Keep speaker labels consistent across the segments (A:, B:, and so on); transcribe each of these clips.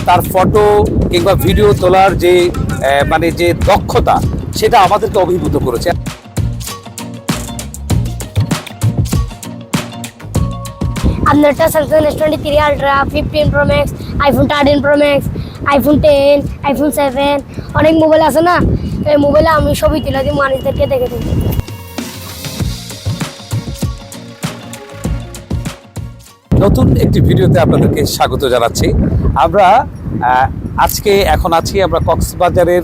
A: তার ফটো কিংবা ভিডিও তোলার যে মানে যে দক্ষতা, সেটা আমাদেরকে অভিভূত করেছে।
B: আপনারটা Samsung S23 ultra, 15 pro max, iPhone 13 pro max, iPhone 10, iPhone 7 অনেক মোবাইল আছে না, এই মোবাইলে আমি ছবি তুলে দিই মানুষদেরকে দেখে দেখে।
A: নতুন একটি ভিডিওতে আপনাদেরকে স্বাগত জানাচ্ছি। আমরা এখন আছি আমরা কক্সবাজারের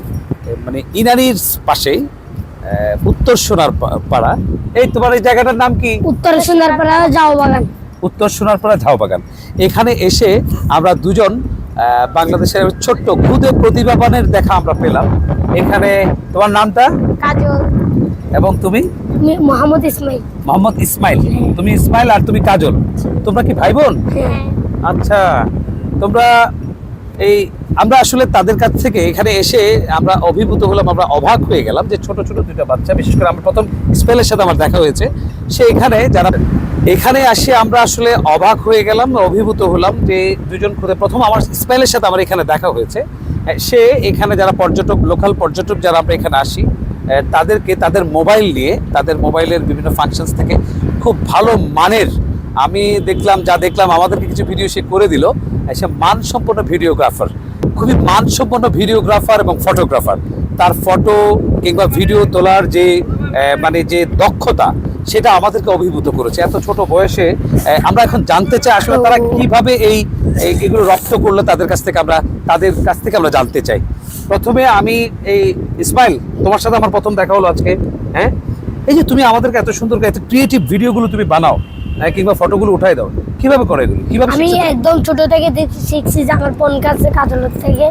A: মানে ইনানির পাশেই, উত্তর সোনার পাড়া। এই তোমার এই জায়গাটার নাম কি?
B: উত্তর সোনারপাড়া ঝাউ বাগান।
A: উত্তর সোনারপাড়া ঝাউ বাগান। এখানে এসে আমরা দুজন বাংলাদেশের ছোট্ট খুদে প্রতিভাবানের দেখা আমরা পেলাম। এখানে তোমার নামটা?
B: কাজল।
A: এবং তুমি?
B: মোহাম্মদ ইসমাইল।
A: মোহাম্মদ ইসমাইল। তুমি ইসমাইল আর তুমি কাজল। তোমরা কি ভাই বোন?
B: হ্যাঁ।
A: আচ্ছা, তোমরা আমরা আসলে তাদের কাছ থেকে এখানে এসে আমরা অভিভূত হলাম, আমরা অবাক হয়ে গেলাম যে ছোট ছোট দুটো বাচ্চা, বিশেষ করে আমরা প্রথম ইসমাইলের সাথে আমার দেখা হয়েছে, সে এখানে আসে আমরা আসলে অবাক হয়ে গেলাম, অভিভূত হলাম যে দুজন খুদে, প্রথম আমার ইসমাইলের সাথে আমার এখানে দেখা হয়েছে। সে এখানে যারা পর্যটক, লোকাল পর্যটক যারা আমরা এখানে আসি, তাদেরকে তাদের মোবাইল নিয়ে, তাদের মোবাইলের বিভিন্ন ফাংশনস থেকে খুব ভালো মানের, আমি দেখলাম আমাদেরকে কিছু ভিডিও সে করে দিল। সে মানসম্পন্ন ভিডিওগ্রাফার, খুবই মানসম্পন্ন ভিডিওগ্রাফার এবং ফটোগ্রাফার। তার ফটো কিংবা ভিডিও তোলার যে মানে যে দক্ষতা, সেটা আমাদেরকে অভিভূত করেছে এত ছোট বয়সে। আমরা এখন জানতে চাই আসলে তারা কিভাবে এইগুলো রপ্ত করলো, তাদের কাছ থেকে আমরা জানতে চাই। প্রথমে আমি ইসমাইল, তোমার সাথে আমার প্রথম দেখা হলো আজকে। হ্যাঁ, এই যে তুমি আমাদেরকে এত সুন্দর এত ক্রিয়েটিভ ভিডিওগুলো তুমি বানাও, কিংবা ফটোগুলো উঠাই দাও, কিভাবে করো এগুলো? কিভাবে?
B: আমি একদম ছোট থেকে শিখছি যে আমার বোন কাছে, কাজলের থেকে।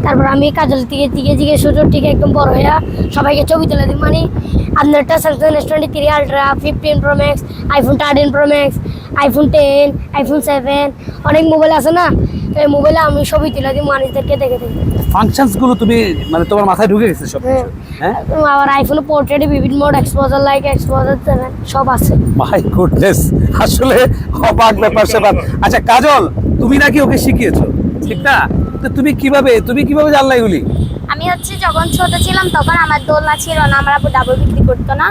B: তারপর আমি কাজল থেকে ছোট থেকে একদম বড় হয়ে সবাইকে ছবি তুলে দিই। মানে আপনারটা Samsung S23 ultra, 15 pro max, iPhone 13 pro max, iPhone 10, iPhone 7 অনেক মোবাইল আছে না, এই মোবাইলে আমি ছবি তুলে দিই মানুষদেরকে দেখে দেখে।
A: ফাংশনস গুলো তুমি মানে তোমার মাথায় ঢুকে গেছে সব কিছু? হ্যাঁ,
B: আমার আইফোনে পোর্ট্রেটে বিভিন্ন মোড, এক্সপোজার লাইক, এক্সপোজার 7 সব আছে।
A: মাই গুডনেস, আসলে অবাক ব্যাপার স্যাপার। আচ্ছা কাজল, তুমি নাকি ওকে শিখিয়েছো, ঠিক না? তো তুমি কিভাবে জানলা এগুলি?
C: আমি যখন ছোট ছিলাম তখন আমার দোলনা ছিল না, আমার আব্বু ডাবল বিক্রি করতো না।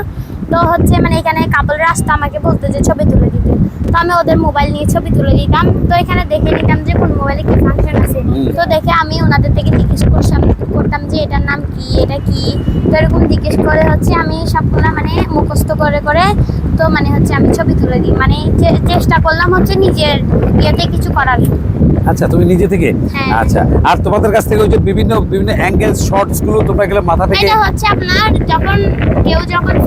C: তো মানে এখানে কাপড়ের রাস্তা আমাকে বলতো যে ছবি তুলে দিতে, তো আমি ওদের মোবাইল নিয়ে ছবি তুলে দিতাম। তো এখানে দেখে নিতাম যে কোন মোবাইলে কি ফাংশন আছে। তো দেখে আমি ওনাদের থেকে জিজ্ঞেস করতাম যে এটার নাম কি, এটা কি। তো এরকম জিজ্ঞেস করে আমি সবগুলা মানে মুখস্থ করে তো মানে আমি ছবি তুলে দিই। মানে চেষ্টা করলাম নিজের ইয়েতে কিছু করার।
A: আচ্ছা, তুমি নিজে থেকে?
C: হ্যাঁ।
A: আচ্ছা, আর তোমাদের কাছ থেকে ওই যে বিভিন্ন অ্যাঙ্গেল শটস গুলো তোমরা গেলে মাথা থেকে?
C: এটা আপনার যখন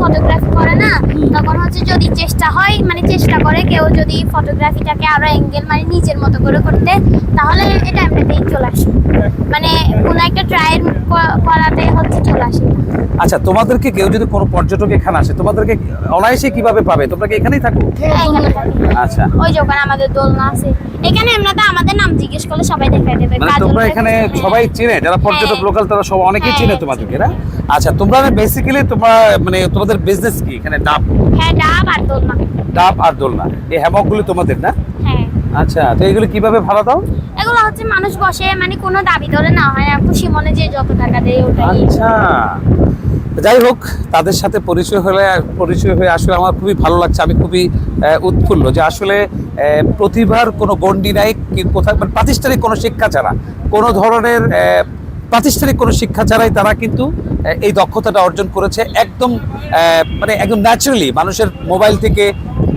C: ফটোগ্রাফি করে না, তখন যদি চেষ্টা হয়, মানে চেষ্টা করে কেউ যদি ফটোগ্রাফিটাকে আরো অ্যাঙ্গেল মানে নিজের মতো করে করতে, তাহলে এটা এমনিতেই চলে আসে। মানে কোনো একটা ট্রায়াল করাতে চলে আসে।
A: আচ্ছা, তোমাদেরকে কেউ যদি কোনো পর্যটক এখানে আসে, তোমাদেরকে অনায়াসে কিভাবে পাবে? তোমরা কি এখানেই থাকো?
C: হ্যাঁ, এখানে থাকি।
A: আচ্ছা,
C: ওই যে ওখানে আমাদের দোলনা আছে, এখানে এমনিতে আমাদের নাম জিজ্ঞেস করলে সবাই দেখাই দেবে।
A: মানে তোমরা এখানে সবাই চিনে, যারা পর্যটক লোকাল তারা সব অনেকেই চিনে তোমাদেরকে না? আচ্ছা, তোমরা বেসিক্যালি মানে তোমাদের বিজনেস কি এখানে? ডাব?
C: হ্যাঁ, ডাব আর দোলনা।
A: ডাব আর দোলনা, এই হ্যামকগুলো তোমাদের না?
C: হ্যাঁ।
A: আচ্ছা, তো এগুলো কিভাবে ভাড়া দাও?
C: এগুলো মানুষ বসে, মানে কোনো দাবি ধরে না হয়, খুশি মনে যে যত টাকা দেয় ওটাই।
A: আচ্ছা, যাই হোক, তাদের সাথে পরিচয় হয়ে আসলে আমার খুবই ভালো লাগছে। আমি খুবই উৎফুল্ল যে আসলে প্রতিভার কোনো গণ্ডি নাই, কোথাও মানে প্রাতিষ্ঠানিক কোনো শিক্ষা ছাড়া, কোনো ধরনের প্রাতিষ্ঠানিক কোনো শিক্ষা ছাড়াই তারা কিন্তু এই দক্ষতাটা অর্জন করেছে। একদম মানে একদম ন্যাচারালি মানুষের মোবাইল থেকে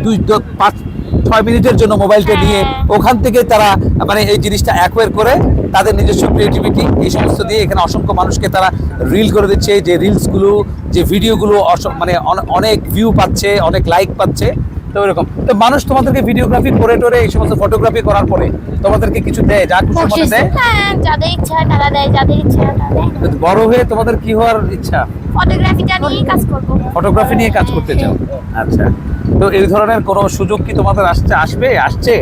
A: 2-5-6 মিনিটের জন্য মোবাইলটা নিয়ে ওখান থেকে তারা মানে এই জিনিসটা অ্যাকোয়ার করে তাদের নিজস্ব ক্রিয়েটিভিটি এই সমস্ত দিয়ে এখানে অসংখ্য মানুষকে তারা রিল করে দিচ্ছে। যে রিলসগুলো, যে ভিডিওগুলো মানে অনেক ভিউ পাচ্ছে, অনেক লাইক পাচ্ছে। তো এরকম তো মানুষ তোমাদেরকে ভিডিওগ্রাফি করে টোরে এই সমস্ত ফটোগ্রাফি করার পরে তোমাদেরকে কিছু দেয়, যা খুশি মনে দেয়?
C: হ্যাঁ, যাদের ইচ্ছা তারা দেয়, যাদের ইচ্ছা তারা দেয়।
A: বড় হয়ে তোমাদের কি হওয়ার ইচ্ছা?
C: ফটোগ্রাফিটা নিয়েই কাজ করব।
A: ফটোগ্রাফি নিয়ে কাজ করতে চাও? আচ্ছা, তো এই ধরনের কোনো সুযোগ কি তোমাদের আসছে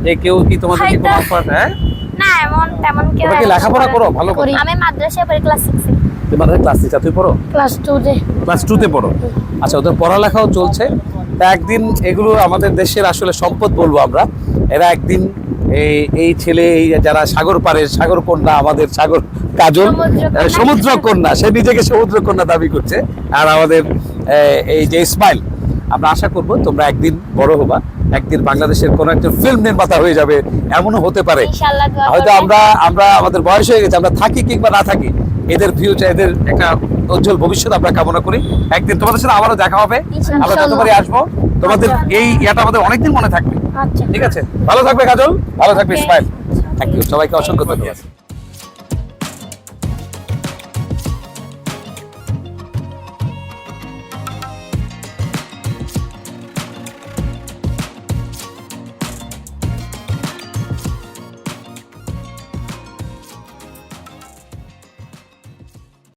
A: যে কেউ কি তোমাদেরকে কোনো অফার? হ্যাঁ,
C: না তেমন কেউ।
A: তোমরা কি লেখাপড়া করো? ভালো করে।
C: আমি মাদ্রাসায় পড়ি, ক্লাস 6 এ।
A: তোমাদের ক্লাস 6 তুই পড়ো?
B: ক্লাস 2
A: ক্লাস 2 তে পড়ো? আচ্ছা, ওদের পড়ালেখাও চলছে। তা একদিন এগুলো আমাদের দেশের আসলে সম্পদ বলবো আমরা, এরা একদিন এই ছেলে এই যারা সাগর পারের সাগর কন্যা, আমাদের সাগর কাজল
B: সমুদ্রকন্যা।
A: সমুদ্র কন্যা, সে নিজেকে সমুদ্র কন্যা দাবি করছে। আর আমাদের এই যে ইসমাইল, আমরা আশা করব তোমরা একদিন বড় হবা, একদিন বাংলাদেশের কোনো একটা ফিল্ম নির্মাতা হয়ে যাবে, এমনও হতে পারে।
C: ইনশাআল্লাহ দোয়া
A: হয়তো
C: করবেন।
A: আমরা আমাদের বয়স হয়ে গেছে, আমরা থাকি কিংবা না থাকি, এদের ফিউচার, এদের একটা উজ্জ্বল ভবিষ্যৎ আমরা কামনা করি। একদিন তোমাদের সাথে আবারও দেখা হবে,
C: ইনশাআল্লাহ।
A: আমরা যতবারই আসবো তোমাদের এই ইয়াটা আমাদের অনেকদিন মনে থাকবে।
B: আচ্ছা
A: ঠিক আছে, ভালো থাকবে কাজল, ভালো থাকবে
C: Okay.
A: ইসমাইল। থ্যাংক ইউ, সবাইকে অসংখ্য ধন্যবাদ।